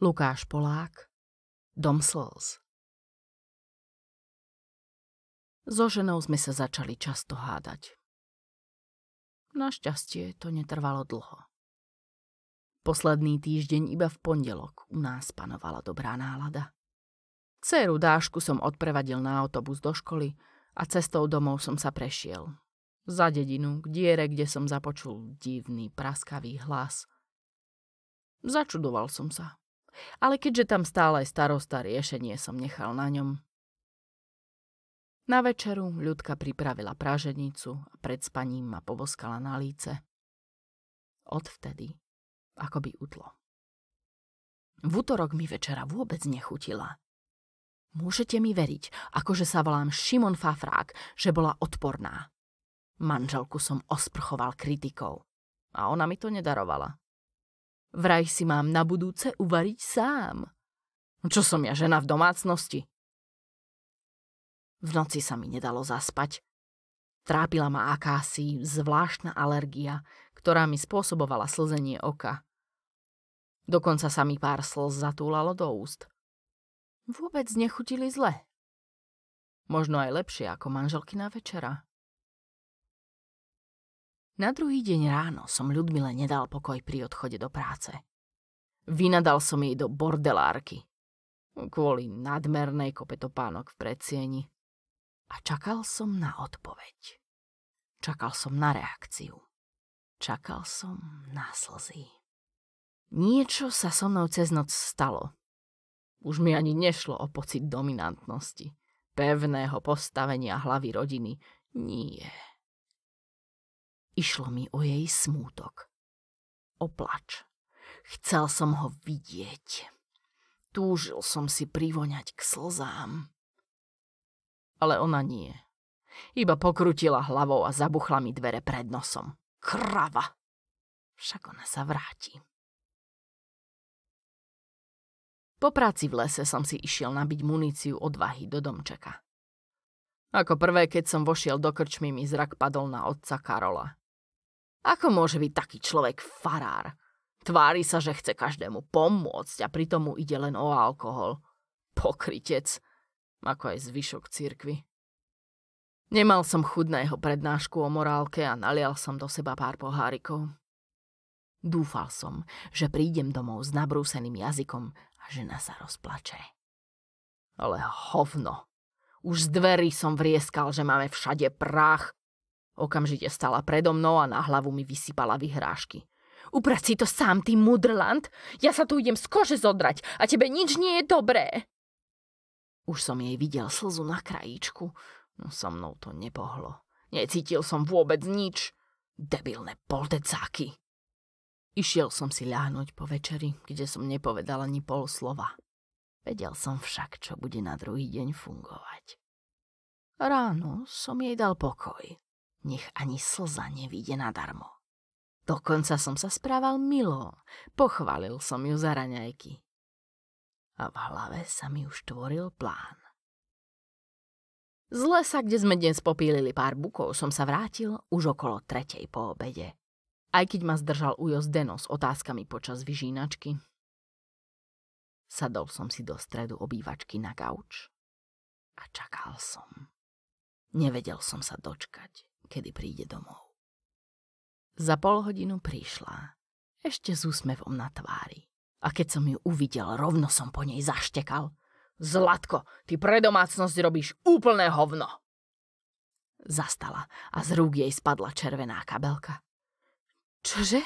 Lukáš Polák, Dom slz. So ženou sme sa začali často hádať. Našťastie to netrvalo dlho. Posledný týždeň iba v pondelok u nás panovala dobrá nálada. Dcéru Dášku som odprevadil na autobus do školy a cestou domov som sa prešiel. Za dedinu, k diere, kde som započul divný, praskavý hlas. Začudoval som sa. Ale keďže tam stále starosta, riešenie som nechal na ňom. Na večeru Ľudka pripravila praženicu a pred spaním ma poboskala na líce. Odvtedy akoby utlo. V utorok mi večera vôbec nechutila. Môžete mi veriť, akože sa volám Šimon Fafrák, že bola odporná. Manželku som osprchoval kritikou a ona mi to nedarovala. Vraj si mám na budúce uvariť sám. Čo som ja, žena v domácnosti? V noci sa mi nedalo zaspať. Trápila ma akási zvláštna alergia, ktorá mi spôsobovala slzenie oka. Dokonca sa mi pár slz zatúlalo do úst. Vôbec nechutili zle. Možno aj lepšie ako manželkina večera. Na druhý deň ráno som Ľudmile nedal pokoj pri odchode do práce. Vynadal som jej do bordelárky. Kvôli nadmernej kope topánok v predsieni. A čakal som na odpoveď. Čakal som na reakciu. Čakal som na slzy. Niečo sa so mnou cez noc stalo. Už mi ani nešlo o pocit dominantnosti, pevného postavenia hlavy rodiny. Nie. Išlo mi o jej smútok. O plač. Chcel som ho vidieť. Túžil som si privoňať k slzám. Ale ona nie. Iba pokrutila hlavou a zabuchla mi dvere pred nosom. Krava! Však ona sa vráti. Po práci v lese som si išiel nabiť muníciu odvahy do domčeka. Ako prvé, keď som vošiel do krčmy, mi zrak padol na otca Karola. Ako môže byť taký človek farár? Tvári sa, že chce každému pomôcť a pritom mu ide len o alkohol. Pokrytec, ako aj zvyšok cirkvi. Nemal som chuť na jeho prednášku o morálke a nalial som do seba pár pohárikov. Dúfal som, že prídem domov s nabrúseným jazykom a žena sa rozplače. Ale hovno. Už z dverí som vrieskal, že máme všade prach. Okamžite stala predo mnou a na hlavu mi vysypala vyhrážky. Uprac si to sám, ty mudrland. Ja sa tu idem z kože zodrať a tebe nič nie je dobré. Už som jej videl slzu na krajíčku. No so mnou to nepohlo. Necítil som vôbec nič. Debilné poldecáky. Išiel som si ľahnuť po večeri, kde som nepovedal ani pol slova. Vedel som však, čo bude na druhý deň fungovať. Ráno som jej dal pokoj. Nech ani slza nevíde nadarmo. Dokonca som sa správal milo. Pochválil som ju za raňajky. A v hlave sa mi už tvoril plán. Z lesa, kde sme dnes popílili pár bukov, som sa vrátil už okolo 3:00 po obede. Aj keď ma zdržal ujo Zdeno s otázkami počas vyžínačky. Sadol som si do stredu obývačky na gauč a čakal som. Nevedel som sa dočkať, kedy príde domov. Za polhodinu prišla, ešte s úsmevom na tvári. A keď som ju uvidel, rovno som po nej zaštekal. Zlatko, ty pre domácnosť robíš úplné hovno. Zastala a z rúk jej spadla červená kabelka. Čože?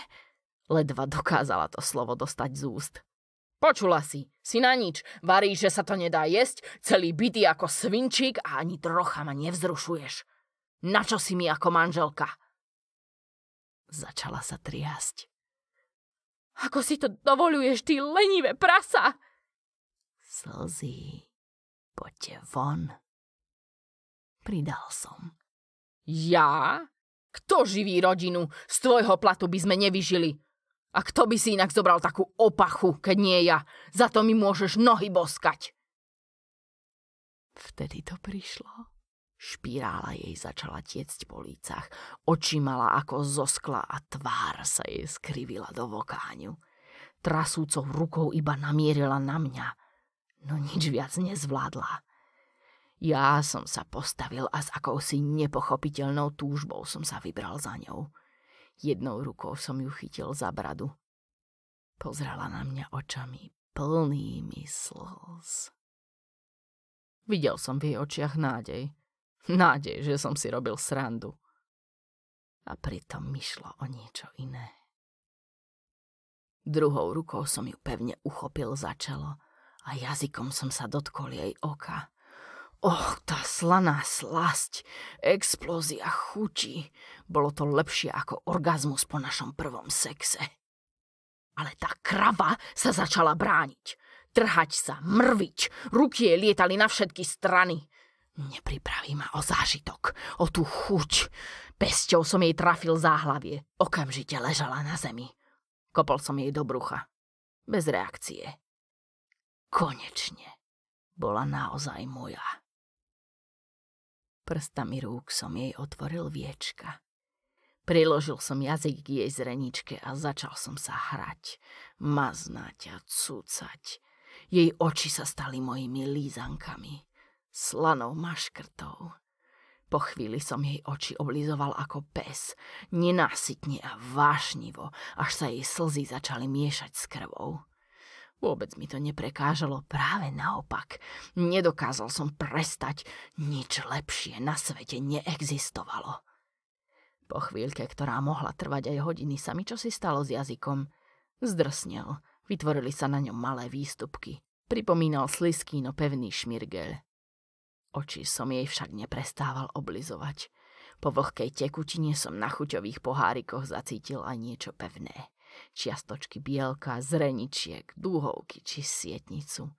Ledva dokázala to slovo dostať z úst. Počula si na nič. Varíš, že sa to nedá jesť, celý bitý ako svinčík a ani trocha ma nevzrušuješ. Na čo si mi ako manželka? Začala sa triasť. Ako si to dovoľuješ, ty lenivé prasa? Slzy, poďte von. Pridal som. Ja? Kto živí rodinu? Z tvojho platu by sme nevyžili. A kto by si inak zobral takú opachu, keď nie ja? Za to mi môžeš nohy boskať. Vtedy to prišlo. Špirála jej začala tiecť po lícach. Oči mala ako zo skla a tvár sa jej skrivila do vokáňu. Trasúcou rukou iba namierila na mňa, no nič viac nezvládla. Ja som sa postavil a s akousi nepochopiteľnou túžbou som sa vybral za ňou. Jednou rukou som ju chytil za bradu. Pozrela na mňa očami plnými slz. Videl som v jej očiach nádej. Nádej, že som si robil srandu. A pritom mi šlo o niečo iné. Druhou rukou som ju pevne uchopil za čelo a jazykom som sa dotkol jej oka. Tá slaná slasť, explózia chuti. Bolo to lepšie ako orgazmus po našom prvom sexe. Ale tá krava sa začala brániť. Trhať sa, mrviť, ruky jej lietali na všetky strany. Nepripraví ma o zážitok, o tú chuť. Pesťou som jej trafil záhlavie. Okamžite ležala na zemi. Kopol som jej do brucha. Bez reakcie. Konečne bola naozaj moja. Prstami rúk som jej otvoril viečka. Priložil som jazyk k jej zreničke a začal som sa hrať, maznať a cúcať. Jej oči sa stali mojimi lízankami, slanou maškrtou. Po chvíli som jej oči oblizoval ako pes, nenásytne a vášnivo, až sa jej slzy začali miešať s krvou. Vôbec mi to neprekážalo, práve naopak. Nedokázal som prestať, nič lepšie na svete neexistovalo. Po chvíľke, ktorá mohla trvať aj hodiny, sa mi čosi stalo s jazykom. Zdrsnel, vytvorili sa na ňom malé výstupky. Pripomínal slizký, no pevný šmirgeľ. Oči som jej však neprestával oblizovať. Po vlhkej tekutine som na chuťových pohárikoch zacítil aj niečo pevné. Čiastočky bielka, zreničiek, dúhovky či sietnicu.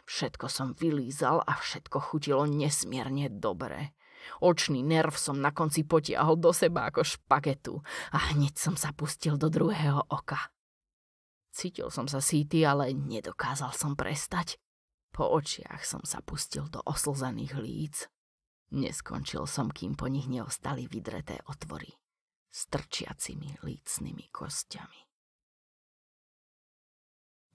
Všetko som vylízal a všetko chutilo nesmierne dobre. Očný nerv som na konci potiahol do seba ako špagetu a hneď som sa pustil do druhého oka. Cítil som sa sýty, ale nedokázal som prestať. Po očiach som sa pustil do oslzaných líc. Neskončil som, kým po nich neostali vydreté otvory s trčiacimi lícnymi kostiami.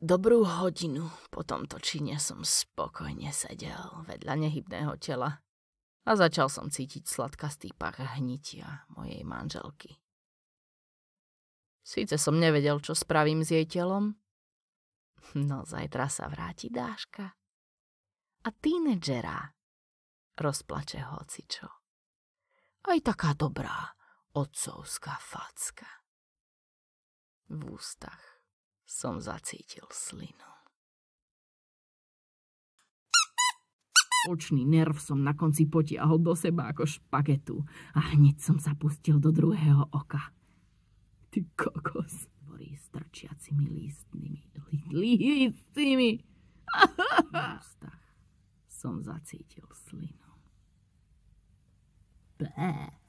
Dobrú hodinu po tomto čine som spokojne sedel vedľa nehybného tela a začal som cítiť sladkastý pach hnitia mojej manželky. Síce som nevedel, čo spravím s jej telom, no zajtra sa vráti Dáška a tínedžera rozplače hocičo. Aj taká dobrá otcovská facka. V ústach som zacítil slinu. Očný nerv som na konci potiahol do seba ako špagetu a hneď som sa pustil do druhého oka. Ty kokos. Tvorí s trčiacimi lístnymi. V ústach som zacítil slinu. Bé.